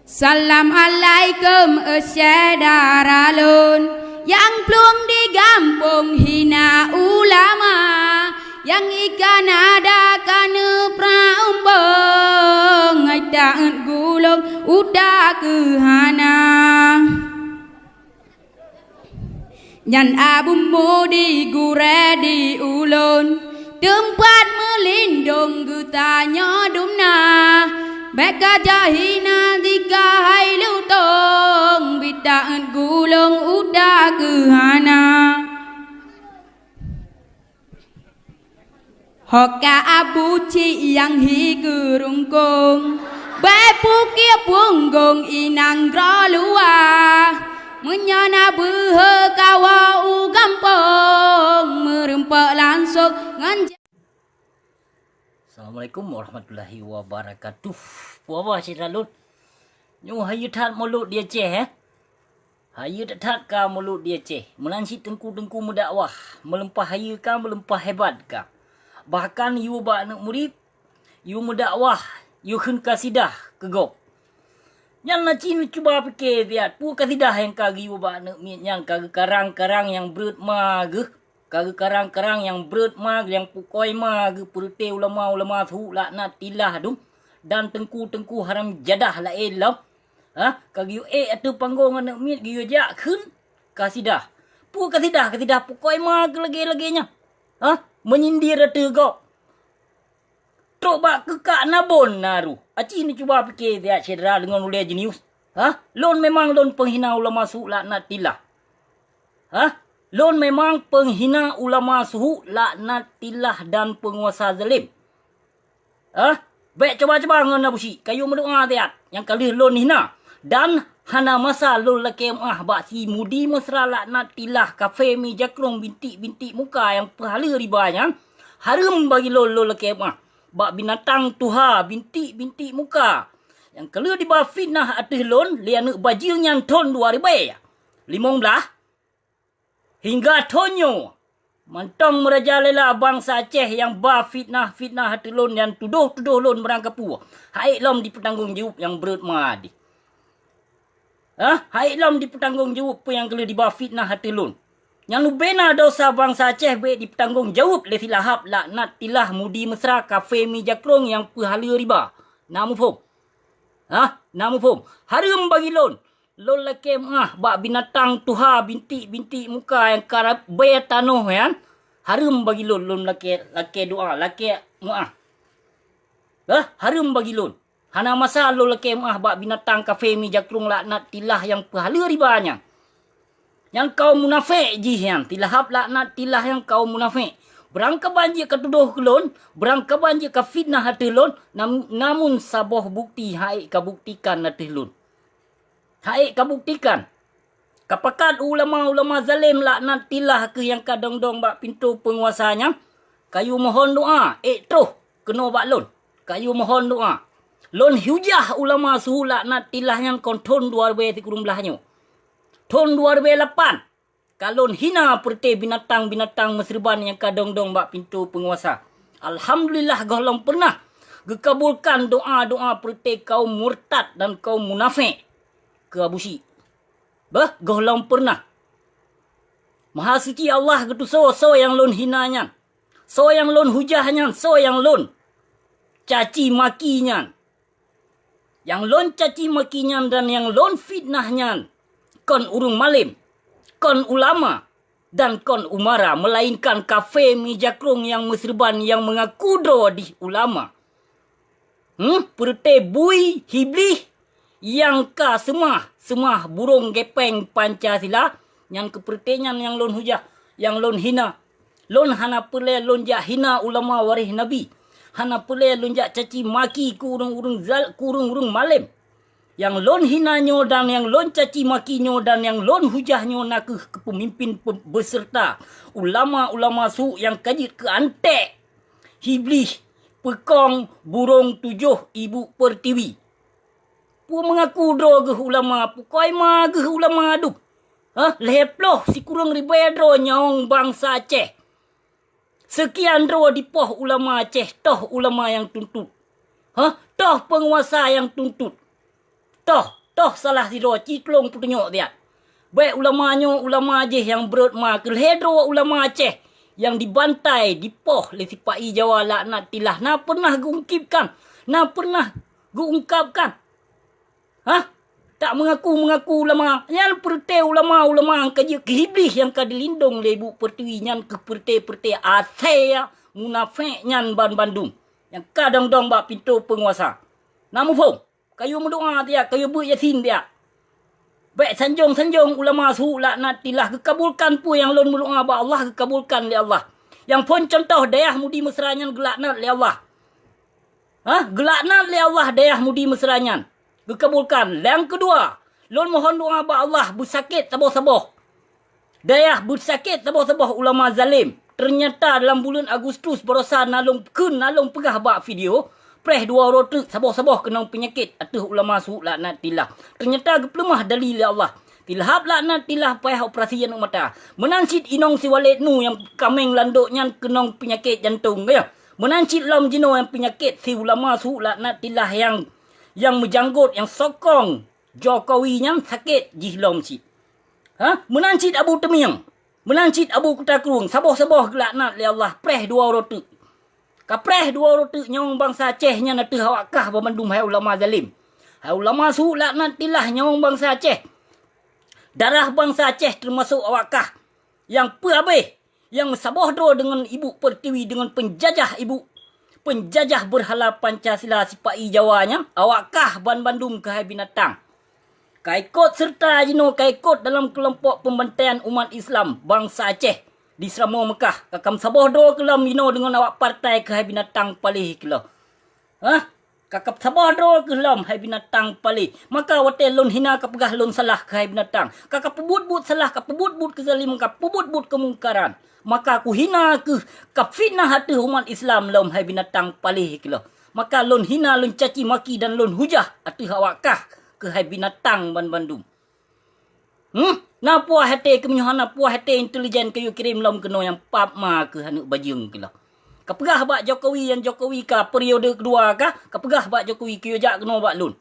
Assalamualaikum saudara lun yang belum digampung hina ulama, yang ikan ada kana praumbang ngaitaan gulung udah kehana. Nyan abu mudi gure di ulun tempat melindung gutanya dumna. Beka jahina dika hai lutong bitaan gulung udah kehana. Hoka abu ci yang hi gerungkung bepu kia punggung inang grolua menyana behe kawa u gampong merempak langsung nganja. Assalamualaikum warahmatullahi wabarakatuh. Puawa Syiralun. Nyu hayu tat mulut dia ceh Hayu tat ka mulut dia ceh. Melansi tengku-tengku mendakwah. Melempah hayu ka melempah hebat ka. Bahkan yu ba anak murid, yu mendakwah, yu khun kasidah kegop. Yang nak cinu cuba fikir biat pu kasidah yang kagi yu ba anak miet yang kagi karang-karang yang berat mageh. Kage karang-karang yang berat mag, yang pukoi mag, purute ulama-ulama tu laknat tilah dum dan tengku-tengku haram jadah la elam. Kage yu atu panggung anak mit giyu jak khun kasidah. Pu kasidah pukoi mag lagi-laginya. Menyindir atu go. Trok bak kekak nabon naru. Aci ni cuba fikir dia cedera dengan ulia jenius. Lon memang lon penghina ulama su laknat tilah. Lon memang penghina ulama suhu, laknat tilah dan penguasa zalim. Baik coba-coba dengan Nabusi. Kayu mendoa tiat. Yang kali lon hina. Dan hana masa lon lakem bak si mudi mesra laknat tilah kafe mi jakrong bintik-bintik muka yang pahala ribanya. Harum bagi lon lakem bak binatang tuha bintik-bintik muka. Yang kali di bawah fitnah atas lon lian bajil yang ton 2015. Hingga tonyo mantong merajalela bangsa Aceh yang ba fitnah hati lon yang tuduh lon merangkapu. Hai lom dipertanggungjawab yang berat madi. Hai lom dipertanggungjawab apa yang kena dibawa fitnah hati lon. Yang lubena dosa bangsa Aceh baik dipertanggungjawab le silahap laknat tilah mudi mesra kafe mi jakrong yang pahala riba. Namu faham? Namu faham? Harum bagi lon. Lon lakem bak binatang tuha bintik-bintik muka yang karab bayar tanuh kan. Harum bagi lon lake doa lake harum bagi lon. Hana masa lon lakem bak binatang kafe mi jakrung laknat tilah yang pahala ribanya. Yang kau munafik jihan tilahap laknat tilah yang kau munafik. Berangka banjir ketuduh ke lon, berangka banjir ke fitnah hati lon, namun saboh bukti hai kabuktikan hati lon. Hai kabuktikan. Kapakat ulama-ulama zalim laknat tilah ke yang kadang-dong bak pintu penguasanya. Kayu mohon doa. Terus kena bak lon. Kayu mohon doa. Lon hujah ulama suhu laknat tilah yang konton 2013 nyo. Ton 2008. Kalon hina perti binatang-binatang mesriban yang kadang-dong bak pintu penguasa. Alhamdulillah golong pernah gekabulkan doa-doa perti kaum murtad dan kaum munafik. Ke abusi. Golong pernah. Maha suci Allah gitu so yang lon hinanya. So yang lon hujahnya. So yang lon caci makinya. Yang lon caci makinya dan yang lon fitnahnya. Kon urung malim. Kon ulama. Dan kon umara. Melainkan kafe mi jakrong yang mesriban yang mengaku do di ulama. Perte bui hiblis. Yang ka semah burung gepeng Pancasila yang kepertian yang lon hujah, yang lon hina, lon hana pule lon jak hina ulama warih nabi, hana pule lon jak caci maki kurung malim, yang lon hinanyo dan yang lon caci makinyo dan yang lon hujahnya nak ke pemimpin beserta ulama-ulama su yang kajit ke antek hiblis pekong burung 7 ibu pertiwi. Pu mengaku dro ke ulama. Pu koi ma ke ulama aduk. Leploh si kurang ribai dro nyawang bangsa Aceh. Sekian dro di poh ulama Aceh. Toh ulama yang tuntut. Toh penguasa yang tuntut. Toh Toh salah si doa ciklong putunyok dia. Baik ulamanya ulama Aceh yang berutma kelhedro ulama Aceh yang dibantai, dipoh oleh si Pak I Jawa laknat tilah. Na pernah diungkipkan, na pernah diungkapkan. Tak mengaku ulama. Yang perti ulama yang kerja kehiblis yang kadilindung oleh Ibu Pertiwi. Yang ke perti asaya munafik yang Bandung. Yang kadang-kadang bak pintu penguasa. Namun pun, kayu mendoa dia, kayu beryasin dia. Baik sanjung ulama suhu laknat tilah. Kekabulkan pun yang lon mendoa bak Allah, kekabulkan oleh Allah. Yang pun contoh dayah mudi mesranyan gelaknat oleh Allah. Gelaknat oleh Allah dayah mudi mesranyan. Dikabulkan. Yang kedua, lon mohon doa ba Allah bersakit saboh-saboh. Dayah bersakit saboh-saboh ulama zalim. Ternyata dalam bulan Agustus berosa nalung pegah ba video. Preh dua rotu saboh-saboh kena penyakit atuh ulama suhu laknat tilah. Ternyata gepelemah dalil Allah. Tilhap laknat tilah payah operasi yang mata. Menancit inong si Walid nu yang kameng landuknya kenong penyakit jantung ya. Menancit lam jino yang penyakit si ulama suhu laknat tilah yang menjanggut, yang sokong Jokowi yang sakit jihlom si. Menancit Abu Temiang. Menancit Abu Kutakrung. Saboh-saboh gelaknat li Allah. Preh dua rotu. Kapreh dua rotu nyong bangsa Aceh nya natih awakah Bandung hai ulama zalim. Hai ulama suhu laknat tilah nyong bangsa Aceh. Darah bangsa Aceh termasuk awakah. Yang habis. Yang sabohdro dengan Ibu Pertiwi. Dengan penjajah penjajah berhala Pancasila si Pak I Jawanya. Awakkah Bandung ke hai binatang. Kaikot serta jino kaikot dalam kelompok pembantaian umat Islam bangsa Aceh di Seramo Mekah. Kakam sabohdro kelam jino dengan awak partai ke hai binatang palih kelam. Kakap sabohdro kelam hai binatang palih. Maka wate lon hina kapegah lon salah ke hai binatang. Kakap pebut-but salah, kapebut-but kezaliman, kapebut-but kemungkaran. Maka aku hina ke fitnah hati umat Islam lom hai binatang palih kelam. Maka lon hina, lon caci maki dan lon hujah atuh awakkah ke hai binatang Bandung. Na puah hati kemenyuhana puah hati intelijen kayu kirim lom kena yang pap ma ke hanuk bajeng kelah. Kapegah bak Jokowi yang Jokowi ka periode kedua ka, kapegah bak Jokowi ke jak kena bak lun.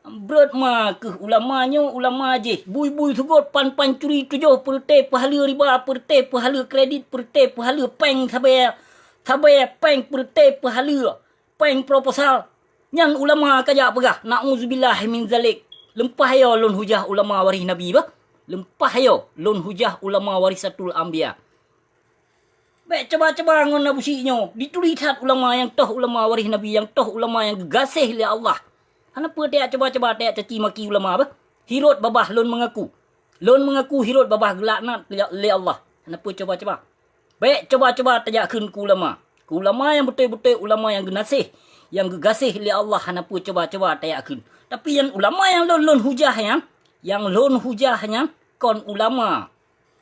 Berat ma ke ulamanya ulama Aceh. Bui-bui sugot pan-pan curi tujuh perte pahala riba, perte pahala kredit, perte pahala peng sabai peng perte pahala peng proposal. Yang ulama kajak pegah. Na'udzubillah min zalik. Lempah ya lon hujah ulama waris Nabi bah. Lempah ya lon hujah ulama warisatul anbiya. Baik coba-coba ngon nabusinya. Ditulisat ulama yang toh ulama waris Nabi. Yang toh ulama yang gasih oleh Allah. Kenapa dia coba-coba dia caci maki ulama bah? Hirut babah lon mengaku. Lon mengaku hirut babah gelaknat oleh Allah. Kenapa coba-coba? Baik coba-coba tajakkan ke ulama. Ke ulama yang betul-betul ulama yang genasih. Yang gegasih oleh Allah hanapa coba-coba tayakin. Tapi yang ulama yang lon hujahnya, yang lon hujahnya kon ulama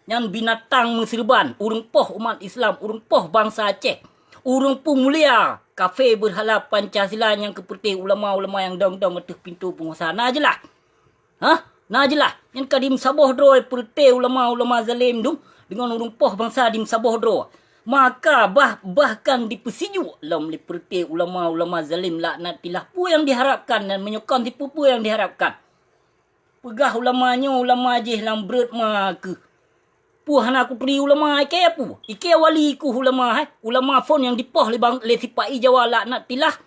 yang binatang menserban, urang poh umat Islam, urang poh bangsa Aceh, urang pun mulia, kafe berhala Pancasila yang keperti ulama-ulama yang dong-dong atas pintu penguasa. Nah jelah. Nah jelah. Yang kadim sabohdro perti ulama-ulama zalim tu dengan urang poh bangsa dim sabohdro. Maka bahkan dipersiju dalam seperti ulama-ulama zalim laknat tilah pu yang diharapkan dan menyokong tipu pu yang diharapkan. Pegah ulamanya ulama Aceh lang berat maka. Pu hana aku peri ulama ike apa? Ike wali ku ulama ulama fon yang dipoh le si Pak I Jawa laknat tilah.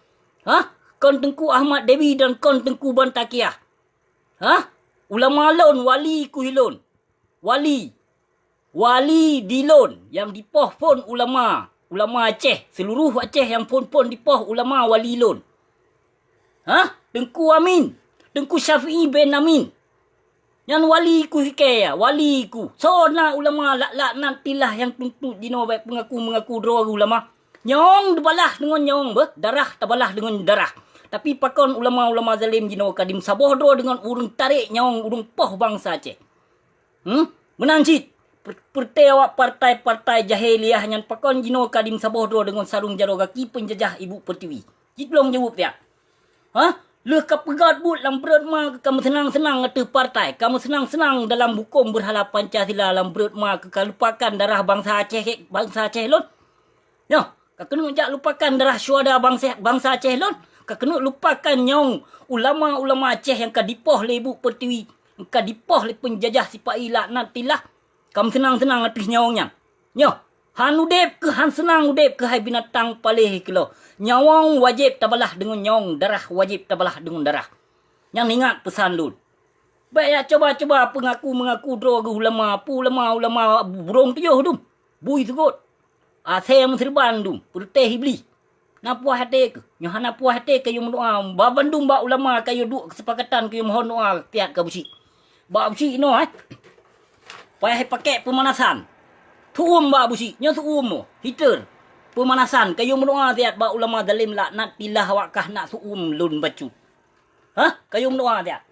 Kon Tengku Ahmad Dewi dan kon Tengku Bantakiah. Ulama lon wali ku hilon. Wali dilon yang dipoh pun ulama Aceh, seluruh Aceh yang pun dipoh ulama wali lon. Tengku Amin, Tengku Syafi'i bin Amin. Yang wali ku hikaya, wali ku. So na ulama laknat tilah yang tuntut dino baik mengaku dua ulama. Nyong debalah dengan nyong darah tabalah dengan darah. Tapi pakon ulama-ulama zalim dino kadim sabohdro dengan urung tarik nyong urung poh bangsa Aceh. Menancit. Perti awak partai-partai jahiliah yang pakon jino kadim sabohdro dengan sarung jaro kaki penjajah Ibu Pertiwi. Jitlong jawab dia. Leh kapegat but lam berat ma kamu senang-senang atas partai. Kamu senang-senang dalam hukum berhala Pancasila lam berat ma lupakan darah bangsa Aceh lon. Ya, kena jak lupakan darah syuhada bangsa Aceh lon. kena lupakan nyong ulama-ulama Aceh yang kadipoh lebu pertiwi, kadipoh le penjajah sipai laknat tilah. Kam senang-senang atis nyawangnya. Nyo, han udep ke han senang udep ke hai binatang palih ke lo. Nyawang wajib tabalah dengan nyawang, darah wajib tabalah dengan darah. Yang ingat pesan dulu. Baik ya, coba-coba mengaku droga ulama, ulama burung tuyuh dum. Bui tegut. Saya serban dum, putih iblis. Na puas hati ke? Nyo hana puas hati ke yo doa. Ba bandung ba ulama kayo duk kesepakatan ke yo mohon doa tiat ka besi. Ba besi no payah pakai pemanasan. Tuum ba besi, nyo tuum no. Heater. Pemanasan kayo doa tiat ba ulama zalim laknat tilah wakah nak suum lun bacut. Kayo doa tiat.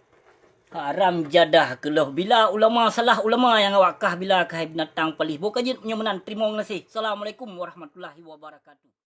Haram jadah keloh. Bila ulama salah ulama yang wakah bila kahai binatang palih. Bukan je nyo menan terima kasih. Assalamualaikum warahmatullahi wabarakatuh.